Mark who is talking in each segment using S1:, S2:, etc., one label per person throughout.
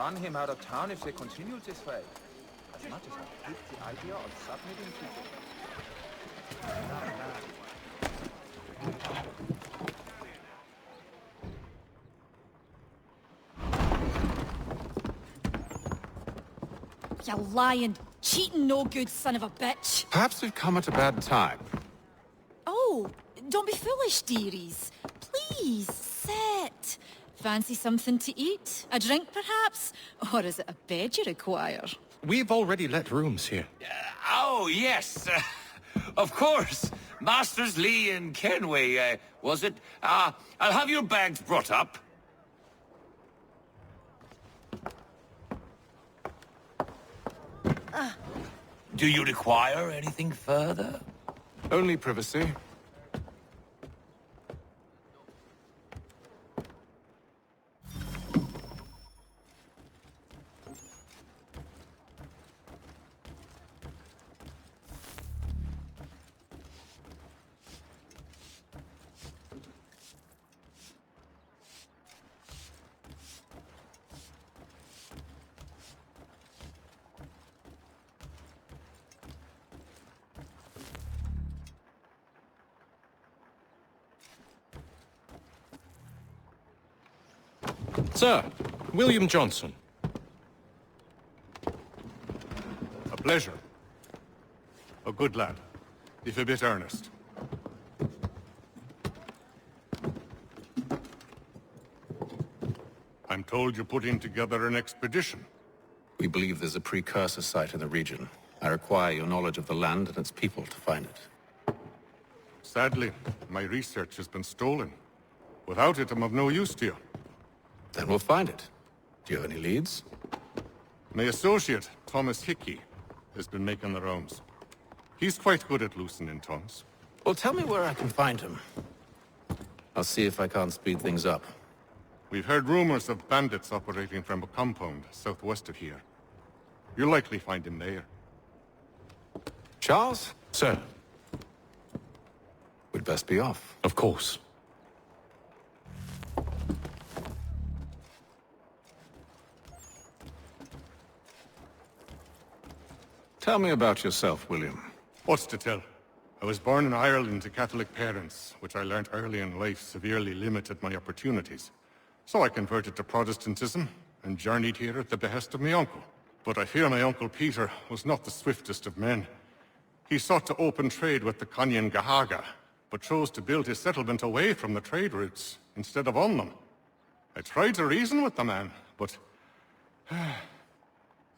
S1: run him out of town if they continue this way. As much as I hate the idea of submitting people.
S2: You lying, cheating, no good son of a bitch.
S3: Perhaps we've come at a bad time.
S2: Oh, don't be foolish, dearies. Please, sit. Fancy something to eat? A drink, perhaps? Or is it a bed you require?
S3: We've already let rooms here.
S4: Oh, yes. Of course. Masters Lee and Kenway, was it? I'll have your bags brought up. Do you require anything further?
S3: Only privacy. Sir, William Johnson.
S5: A pleasure. A good lad, if a bit earnest. I'm told you're putting together an expedition.
S3: We believe there's a precursor site in the region. I require your knowledge of the land and its people to find it.
S5: Sadly, my research has been stolen. Without it, I'm of no use to you.
S3: Then we'll find it. Do you have any leads?
S5: My associate, Thomas Hickey, has been making the rounds. He's quite good at loosening tongues.
S3: Well, tell me where I can find him. I'll see if I can't speed things up.
S5: We've heard rumors of bandits operating from a compound southwest of here. You'll likely find him there.
S3: Charles?
S6: Sir,
S3: We'd best be off.
S6: of course.
S3: Tell me about yourself, William.
S5: What's to tell? I was born in Ireland to Catholic parents, which I learned early in life severely limited my opportunities. So I converted to Protestantism and journeyed here at the behest of my uncle. But I fear my uncle Peter was not the swiftest of men. He sought to open trade with the Conyan Gahaga, but chose to build his settlement away from the trade routes instead of on them. I tried to reason with the man, but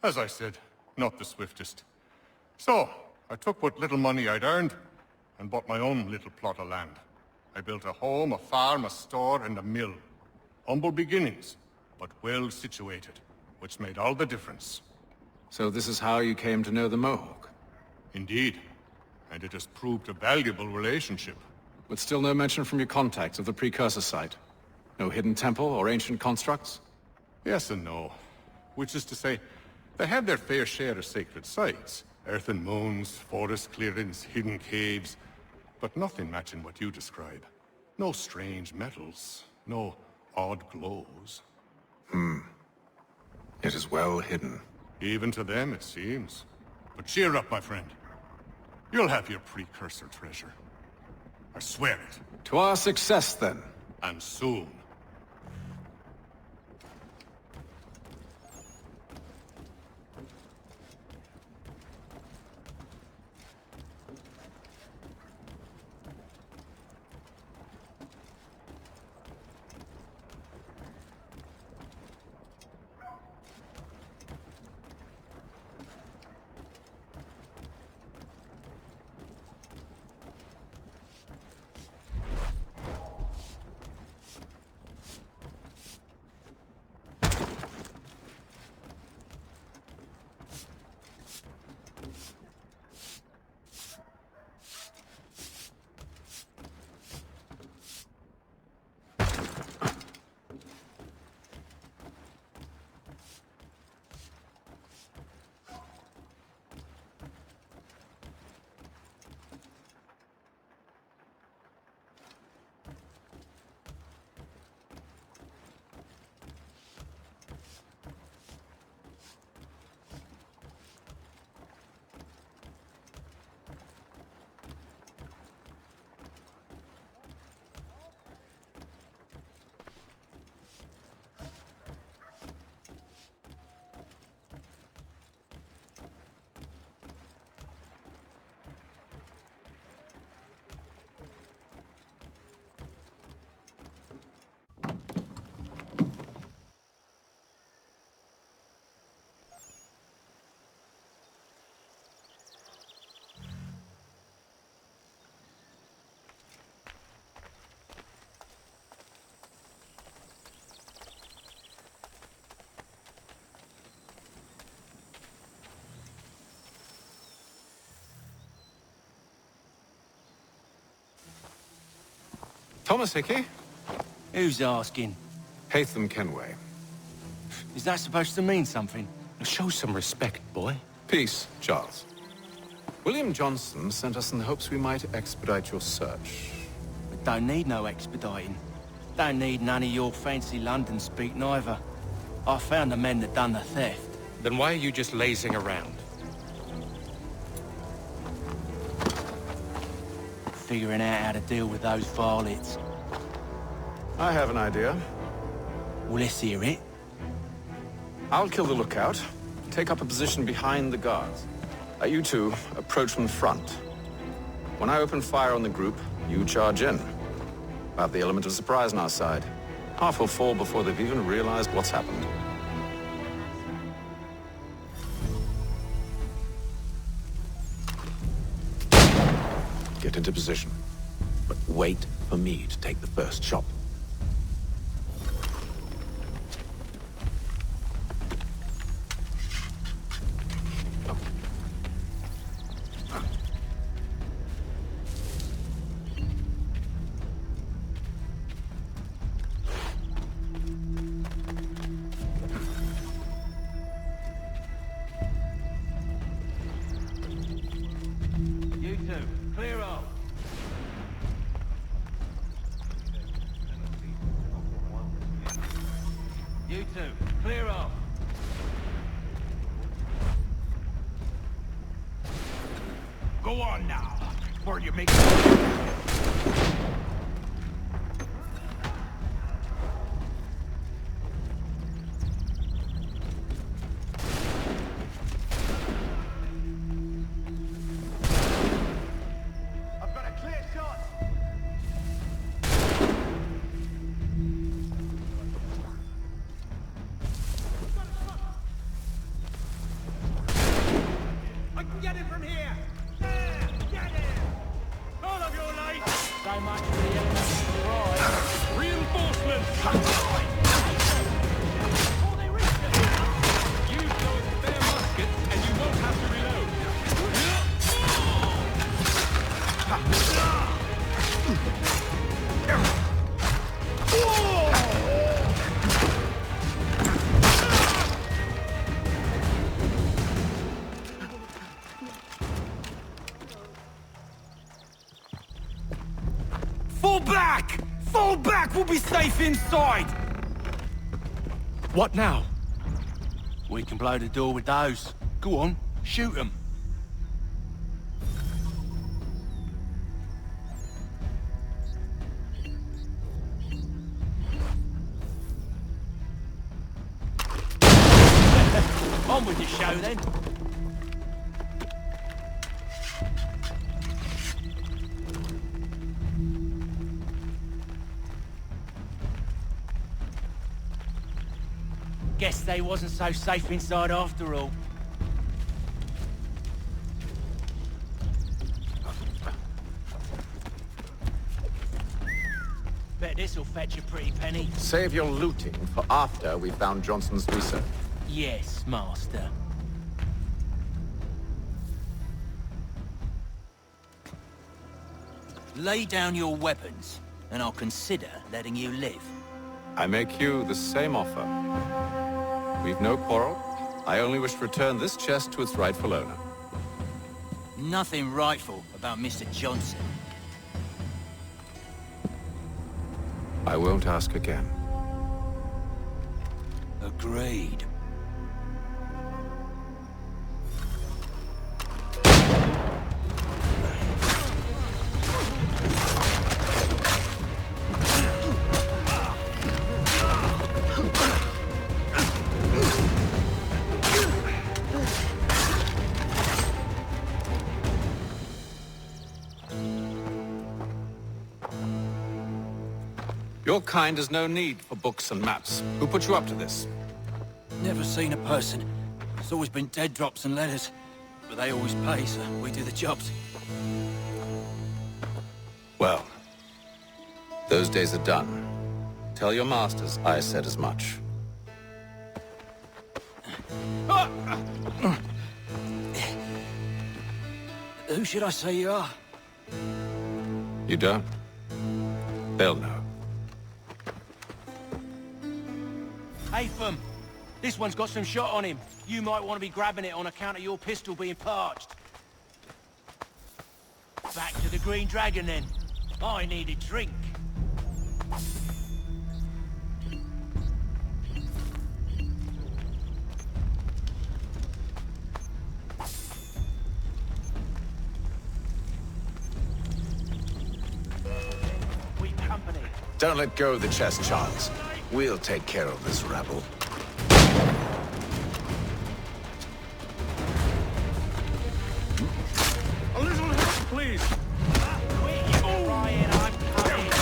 S5: as I said, not the swiftest. So, I took what little money I'd earned and bought my own little plot of land. I built a home, a farm, a store, and a mill. Humble beginnings, but well situated, which made all the difference.
S3: So this is how you came to know the Mohawk?
S5: Indeed, and it has proved a valuable relationship.
S3: But still no mention from your contacts of the precursor site? No hidden temple or ancient constructs?
S5: Yes and no. Which is to say, they had their fair share of sacred sites. Earthen mounds, forest clearings, hidden caves. But nothing matching what you describe. No strange metals, no odd glows.
S3: It is well hidden.
S5: Even to them, it seems. But cheer up, my friend. You'll have your precursor treasure. I swear it.
S3: To our success, then.
S5: And soon.
S3: Thomas Hickey?
S6: Who's asking?
S3: Haytham Kenway.
S6: Is that supposed to mean something?
S7: Show some respect, boy.
S3: Peace, Charles. William Johnson sent us in the hopes we might expedite your search.
S6: We don't need no expediting. Don't need none of your fancy London speak neither. I found the men that done the theft.
S7: Then why are you just lazing around?
S6: Figuring out how to deal with those varlets.
S3: I have an idea.
S6: Well, let's hear it.
S3: I'll kill the lookout, take up a position behind the guards. You two approach from the front. When I open fire on the group, you charge in. About the element of surprise on our side. Half will fall before they've even realized what's happened. Get into position. But wait for me to take the first shot.
S6: You two, clear off. You two, clear off.
S4: Go on now, before you make...
S1: I've got a clear shot.
S4: I can get it from here! There! Get it! All of your light!
S6: So much for the element of surprise.
S4: Reinforcements!
S6: Before they reach us.
S7: Use those spare muskets, and you won't have to reload.
S4: Fall back! Fall back! We'll be safe inside!
S7: What now?
S6: We can blow the door with those. Go on, shoot them. On with the show then. Guess they wasn't so safe inside after all. Bet this'll fetch a pretty penny.
S3: Save your looting for after we found Johnson's research.
S6: Yes, master. Lay down your weapons, and I'll consider letting you live.
S3: I make you the same offer. We've no quarrel. I only wish to return this chest to its rightful owner.
S6: Nothing rightful about Mr. Johnson.
S3: I won't ask again.
S6: Agreed.
S3: Your kind has no need for books and maps. Who put you up to this?
S6: Never seen a person. It's always been dead drops and letters. But they always pay, so we do the jobs.
S3: Well, those days are done. Tell your masters I said as much.
S6: Who should I say you are?
S3: You don't?
S7: They'll know.
S6: Haytham, this one's got some shot on him. You might want to be grabbing it on account of your pistol being parched. Back to the Green Dragon then. I need a drink. We company.
S3: Don't let go of the chest, Charles. We'll take care of this rabble.
S7: A little help, please.
S6: Quit your crying, I'm coming.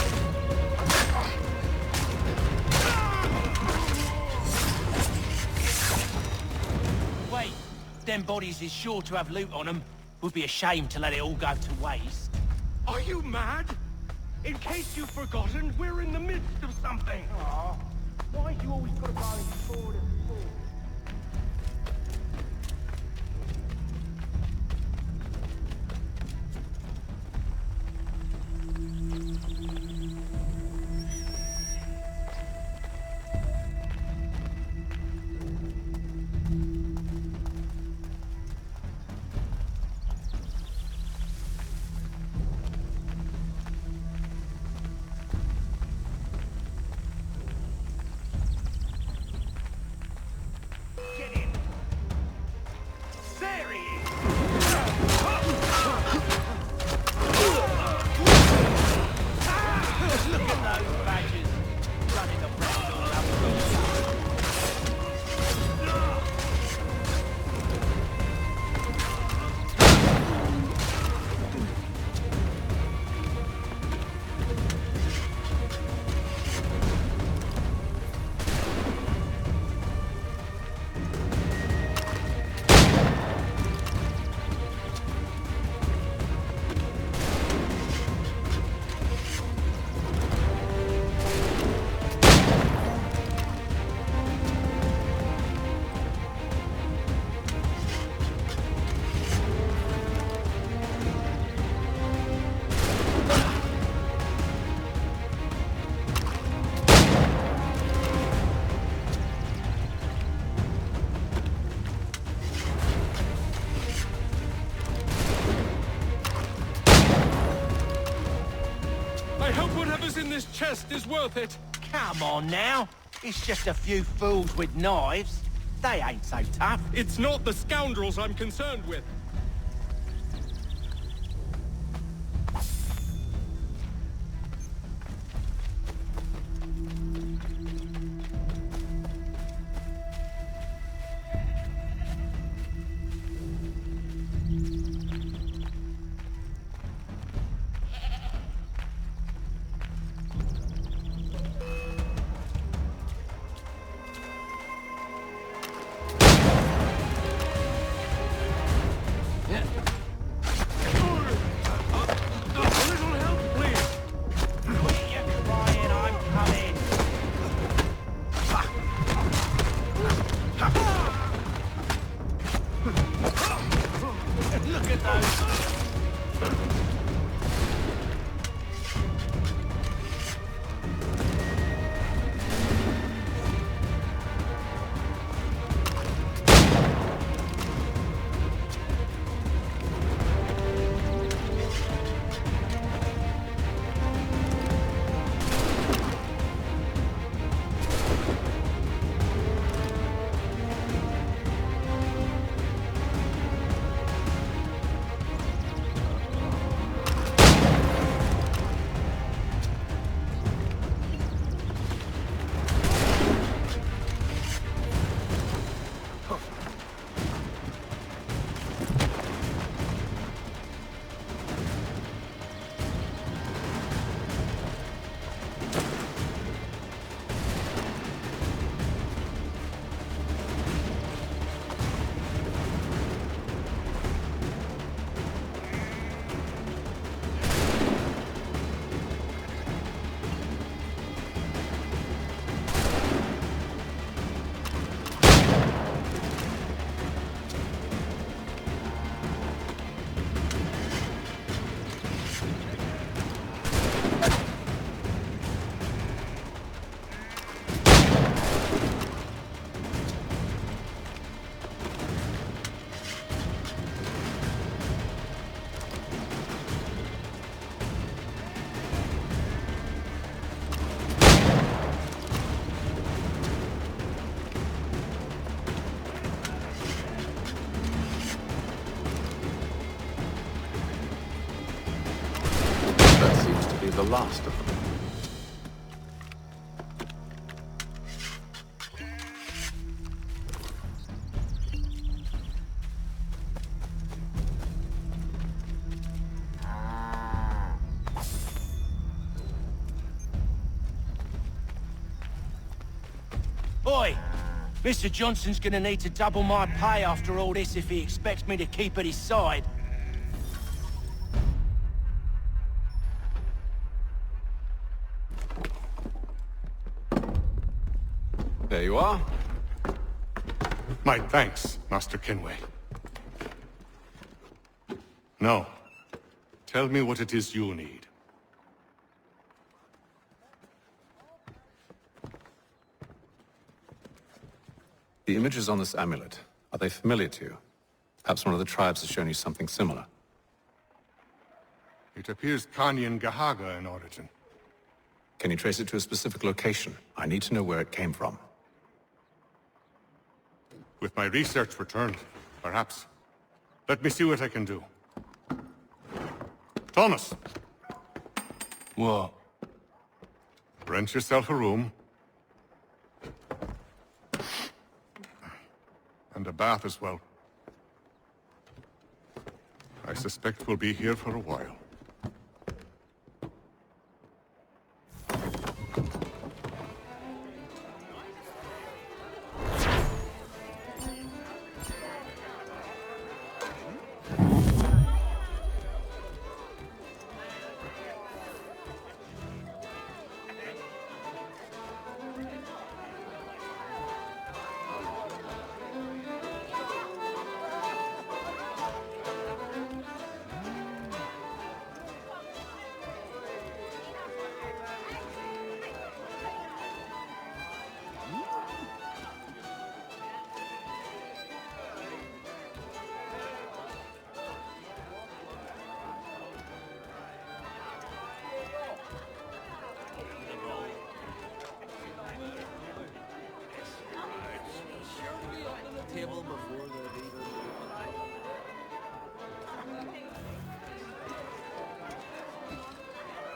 S6: Wait, them bodies is sure to have loot on them. Would be a shame to let it all go to waste.
S7: Are you mad? In case you've forgotten, we're in the midst of something.
S6: Aw, why you always gotta go forward and forward?
S7: Get in. There he is.
S6: Look at those badgers running around all over the place.
S7: I hope whatever's in this chest is worth it.
S6: Come on now. It's just a few fools with knives. They ain't so tough.
S7: It's not the scoundrels I'm concerned with.
S3: last of them.
S6: Oi! Mr. Johnson's gonna need to double my pay after all this if he expects me to keep at his side.
S3: There you are.
S5: My thanks, Master Kenway. Now, tell me what it is you need.
S3: The images on this amulet, are they familiar to you? Perhaps one of the tribes has shown you something similar.
S5: It appears Kanyan Gahaga in origin.
S3: Can you trace it to a specific location? I need to know where it came from.
S5: With my research returned, perhaps. Let me see what I can do. Thomas!
S6: What?
S5: Rent yourself a room. And a bath as well. I suspect we'll be here for a while.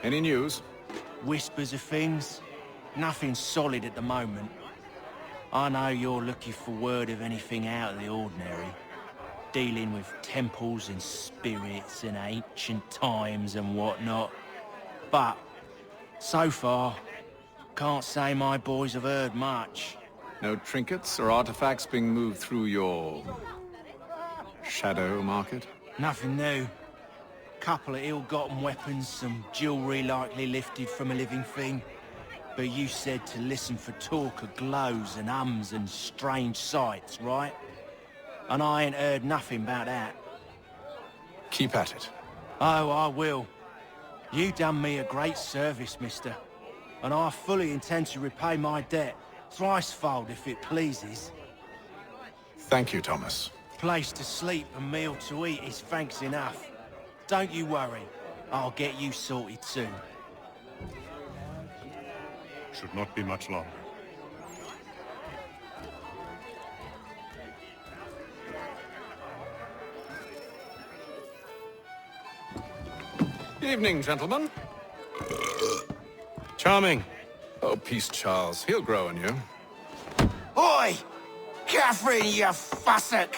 S3: Any news?
S6: Whispers of things. Nothing solid at the moment. I know you're looking for word of anything out of the ordinary. Dealing with temples and spirits and ancient times and whatnot. But, so far, can't say my boys have heard much.
S3: No trinkets or artifacts being moved through your... shadow market?
S6: Nothing new. Couple of ill-gotten weapons, some jewelry likely lifted from a living thing. But you said to listen for talk of glows and ums and strange sights, right? And I ain't heard nothing about that.
S3: Keep at it.
S6: Oh, I will. You done me a great service, mister. And I fully intend to repay my debt. Thricefold, if it pleases.
S3: Thank you, Thomas.
S6: Place to sleep and meal to eat is thanks enough. Don't you worry. I'll get you sorted soon.
S5: Should not be much longer.
S3: Evening, gentlemen.
S6: Charming.
S3: Oh, peace, Charles. He'll grow on you.
S6: Oi! Catherine, you fussock!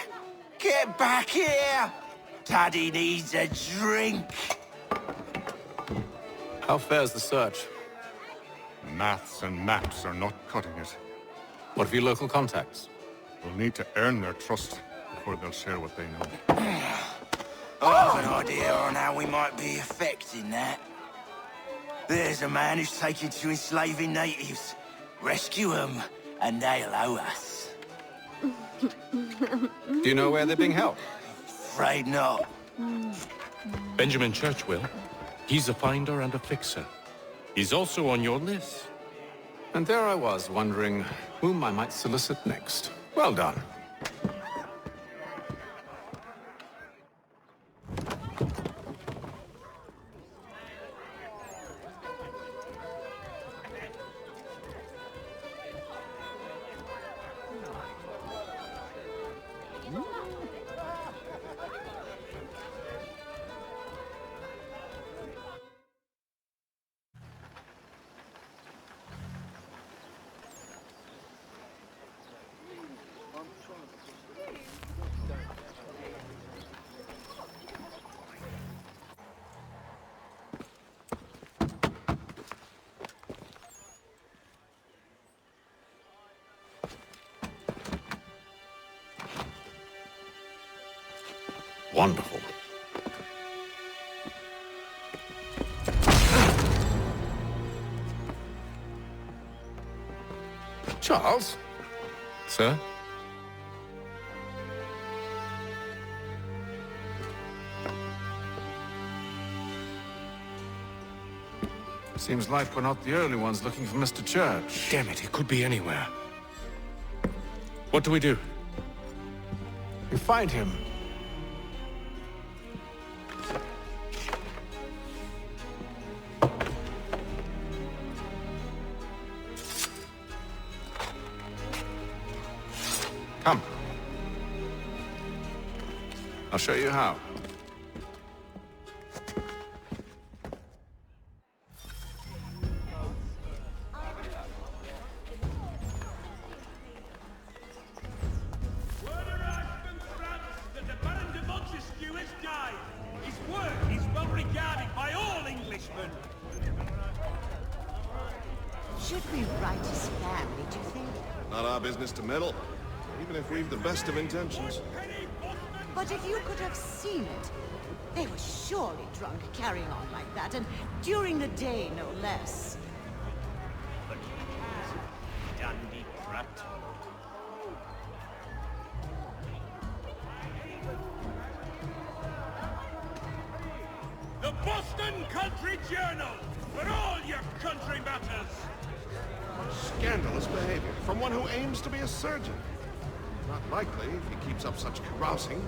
S6: Get back here! Daddy needs a drink.
S3: How fares the search?
S5: Maths and maps are not cutting it.
S3: What of your local contacts?
S5: We'll need to earn their trust before they'll share what they know.
S6: I have an idea on how we might be affecting that. There's a man who's taken to enslaving natives. Rescue them, and they'll owe us.
S3: Do you know where they're being held?
S6: Afraid not.
S8: Benjamin Churchwill. He's a finder and a fixer. He's also on your list.
S3: And there I was, wondering whom I might solicit next. Well done. Wonderful. Charles?
S8: Sir?
S3: Seems like we're not the only ones looking for Mr. Church.
S8: Damn it, he could be anywhere. What do we do?
S3: We find him. Come. I'll show you how.
S9: Should we write his family, do you think?
S10: Not our business to meddle, even if we've the best of intentions.
S9: But if you could have seen it, they were surely drunk carrying on like that, and during the day, no less.
S6: Dandy brat.
S7: The Boston Country Journal! For all your country matters!
S10: Scandalous behavior from one who aims to be a surgeon. Not likely if he keeps up such carousing.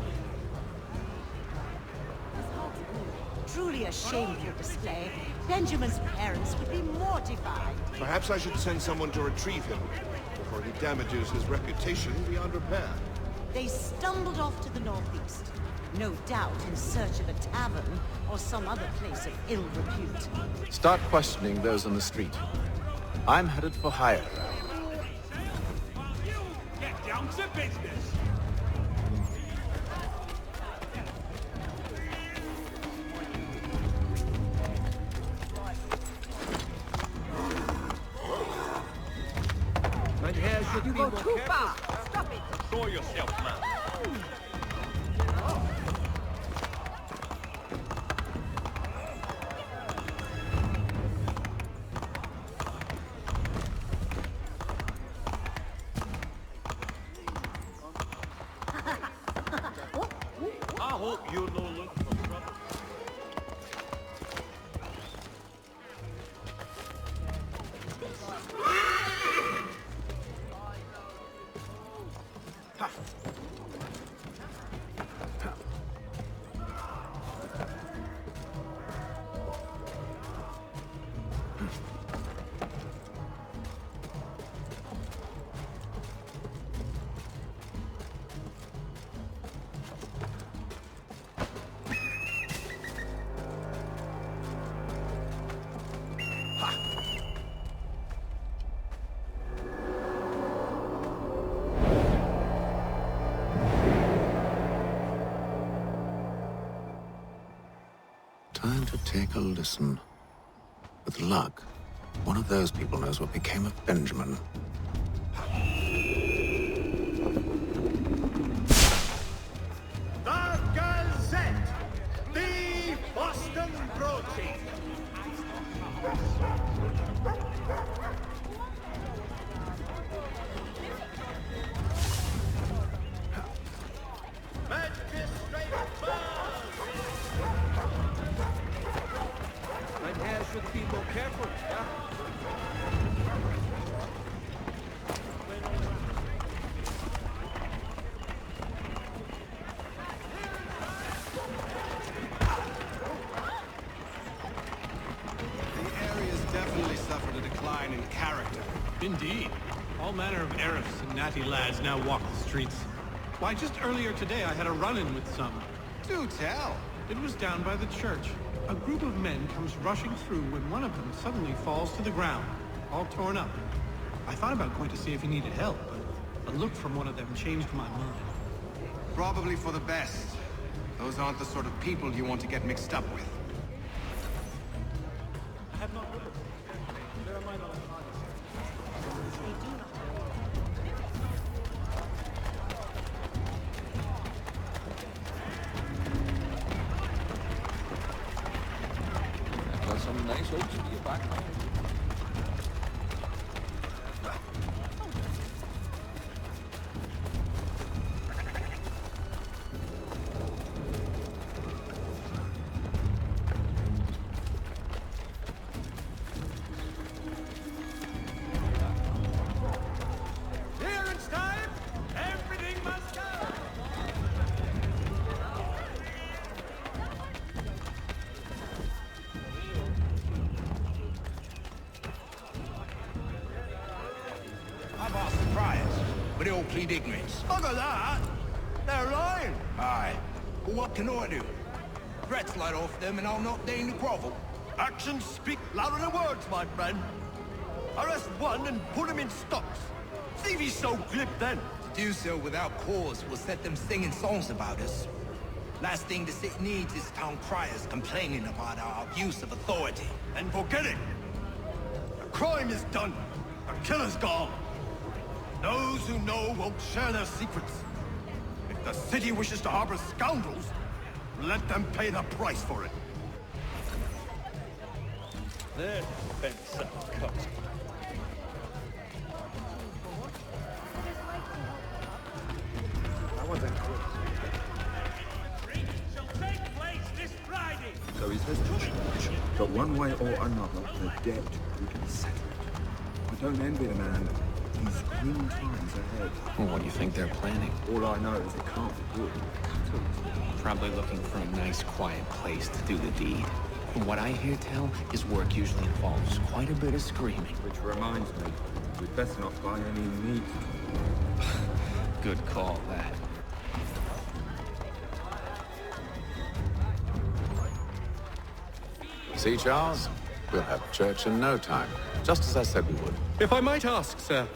S9: Truly a shameful display. Benjamin's parents would be mortified.
S10: Perhaps I should send someone to retrieve him before he damages his reputation beyond repair.
S9: They stumbled off to the northeast. No doubt in search of a tavern or some other place of ill repute.
S3: Start questioning those on the street. I'm headed for higher ground.
S7: You get down to business!
S9: You go too far! Stop it!
S7: Show yourself, man. I hope you're no look for trouble.
S3: Time to take a listen. With luck, one of those people knows what became of Benjamin.
S7: The Gazette! The Boston Broaching! Magistrate Buzz! Mein Herr should be more careful, yeah?
S11: The area's definitely suffered a decline in character.
S12: Indeed. All manner of Arifs and natty lads now walk the streets. Why, just earlier today I had a run-in with some.
S11: Do tell.
S12: It was down by the church. A group of men comes rushing through when one of them suddenly falls to the ground, all torn up. I thought about going to see if he needed help, but a look from one of them changed my mind.
S11: Probably for the best. Those aren't the sort of people you want to get mixed up with.
S1: church to your back.
S7: Clearance time! Everything must go!
S13: I've asked the friars, but they all plead ignorance.
S7: Bugger that! They're lying!
S13: Aye. Well, what can I do? Threats light off them and I'll not deign to grovel.
S7: Actions speak louder than words, my friend. Arrest one and put him in stocks. See if he's so glib then.
S13: To do so without cause will set them singing songs about us. Last thing the city needs is town criers complaining about our abuse of authority.
S7: And forget it! The crime is done. The killer's gone. Those who know won't share their secrets. If the city wishes to harbor scoundrels, let them pay the price for it.
S14: Their defense cut.
S1: That wasn't quick.
S7: Shall take place this Friday.
S1: So he says to church. But one way or another, the debt we can settle. I don't envy the man. He's grim times ahead.
S3: Well, what do you think they're planning?
S1: All I know is it can't be good.
S15: Probably looking for a nice, quiet place to do the deed. From what I hear tell, his work usually involves quite a bit of screaming.
S1: Which reminds me, we'd better not buy any meat.
S15: Good call, that.
S3: See, Charles? We'll have church in no time, just as I said we would.
S8: If I might ask, sir,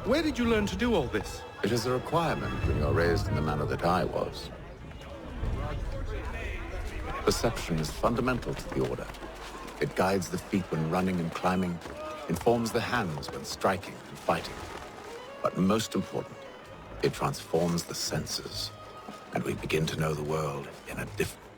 S8: where did you learn to do all this?
S3: It is a requirement when you're raised in the manner that I was. Perception is fundamental to the Order. It guides the feet when running and climbing, informs the hands when striking and fighting. But most important, it transforms the senses, and we begin to know the world in a different